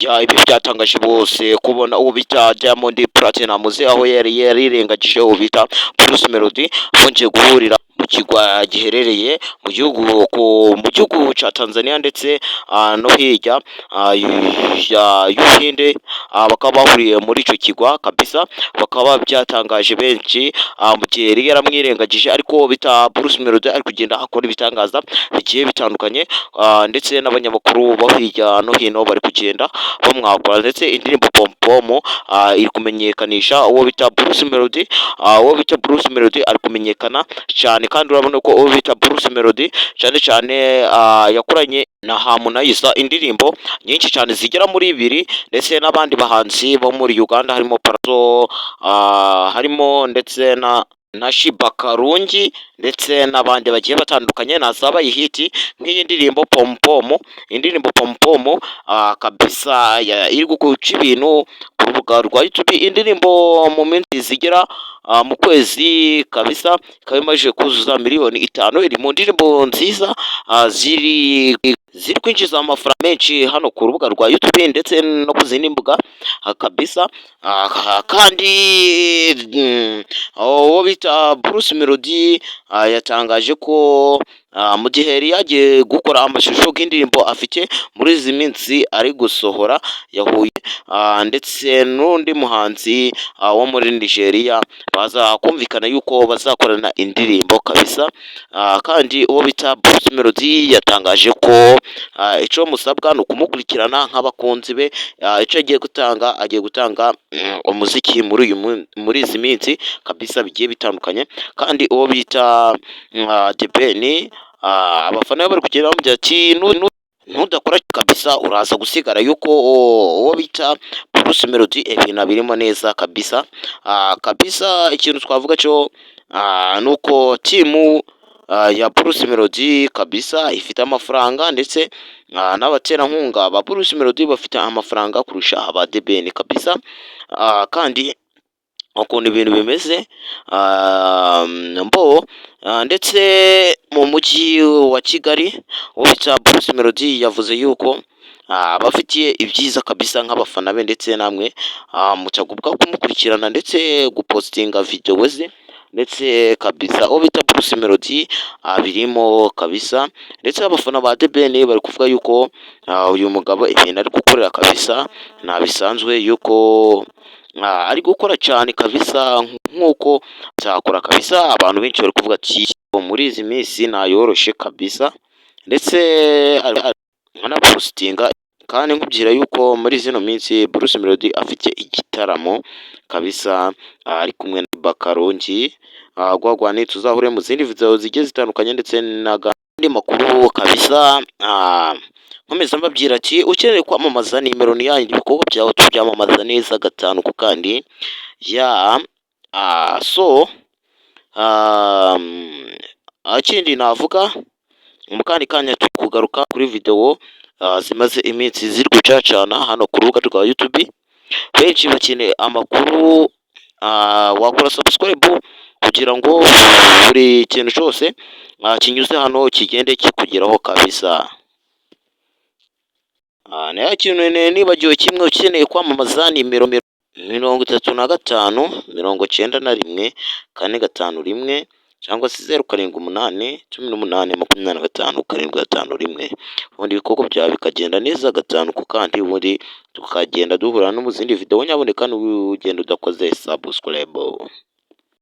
ibi byatangaje bose kubona uwo bita Diamond Platnumz aho yari yarirengagije uwo bita Bruce Melody bongeye guhurira mu kigwa giherereye mu gihugu cya Tanzania ndetse no hirya y'Ubuhinde, bakaba bahuriye muri icyo kigwa kabisa, bakaba byatangaje benshi mu gihe yari yaramwirengagije, ariko uwo bita Bruce Melody ari kugenda akora ibitangaza bigiye bitandukanye, ndetse n'abanyamakuru bo hirya no hino bari kugenda bamwagura, ndetse indirimbo Pompomo iri kumenyekanisha uwo bita Bruce Melody. Uwo bita Bruce Melody ari kumenyekana cyane, kandi urabona ko uwo bita Bruce Melody cyane cyane yakoranye na Harmonize indirimbo nyinshi cyane zigera muri 2, ndetse n'abandi bahanzi bo muri Uganda harimo Parazo, harimo ndetse na Shiba Karungi, ndetse n'abandi bagiye batandukanye nazabaye hiti nk'iyi ndirimbo Pompomo. Indirimbo Pompomo kabisa iri guca ibintu ku rubuga rwa YouTube. Indirimbo mu minsi zigera mu kwezi kabisa ikaba imaze kuzuza miliyoni 5. Iri mu ndirimbo nziza ziri kwinjiza amafaranga menshi hano ku rubuga rwa YouTube ndetse no ku zindi mbuga kabisa. Kandi uwo bita Bruce Melody yatangaje ko mu gihe yari yagiye gukora amashusho y'indirimbo afite muri izi minsi ari gusohora, yahuye ndetse n'undi muhanzi wo muri Nigeria, baza kumvikana yuko bazakorana indirimbo kabisa. Kandi uwo bita Bruce Melody yatangaje ko icyo musabwa ni ukumukurikirana nk'abakunzi be, icyo agiye gutanga umuziki muri izi minsi kabisa bigiye bitandukanye. Kandi uwo bita The Ben, abafana be bari kugenda bamubwira ati ntudakora kabisa uraza gusigara, yuko uwo bita Bruce Melody ibintu birimo neza kabisa. Kabisa ikintu twavuga cyo nuko timu ya Bruce Melody kabisa ifite amafaranga, ndetse n'abaterankunga ba Bruce Melody bafite amafaranga kurusha aba The Ben kabisa. Kandi ukuntu ibintu bimeze ndetse mu mujyi wa Kigali, uwo bita Bruce Melody yavuze yuko abafitiye ibyiza kabisa nk'abafana be, ndetse namwe mucagubwa kumukurikirana ndetse gupostinga video ze, ndetse kabisa uwo bita Bruce Melody birimo kabisa. Ndetse abafana ba The Ben bari kuvuga yuko uyu mugabo ibintu ari gukorera kabisa nta bisanzwe, yuko ari gukora cyane kabisa nk'uko cyakora kabisa. Abantu benshi bari kuvuga ati muri izi minsi ntayoroshe kabisa, ndetse anapostinga. Kandi nkubwira yuko muri zino minsi Bruce Melody afite igitaramo kabisa, ari kumwe na Bakarongi. Gwagwani tuzahure mu zindi video zigiye zitandukanye, ndetse n'andi makuru kabisa. Nkomeza mbabwira ati ukeneye kwamamaza nimero ni yanyu, ibikorwa byawe tubyamamaza neza 5 ku kandi ikindi navuga mu kandi kanya tukugaruka kuri video zimaze iminsi ziri gucacana hano ku rubuga rwa YouTube. Benshi bakeneye amakuru, wakora subscribe kugira ngo buri kintu cyose kinyuze hano kigende kikugeraho kabisa. Naya kintu nibagiwe kimwe, ukeneye kwamamaza nimero 35 91 451 cyangwa se 0788 18 25 751, ubundi ibikorwa byawe bikagenda neza 5 ku kandi, ubundi tukagenda duhura no mu zindi video. Nyaboneka n'ugenda udakoze subscribe.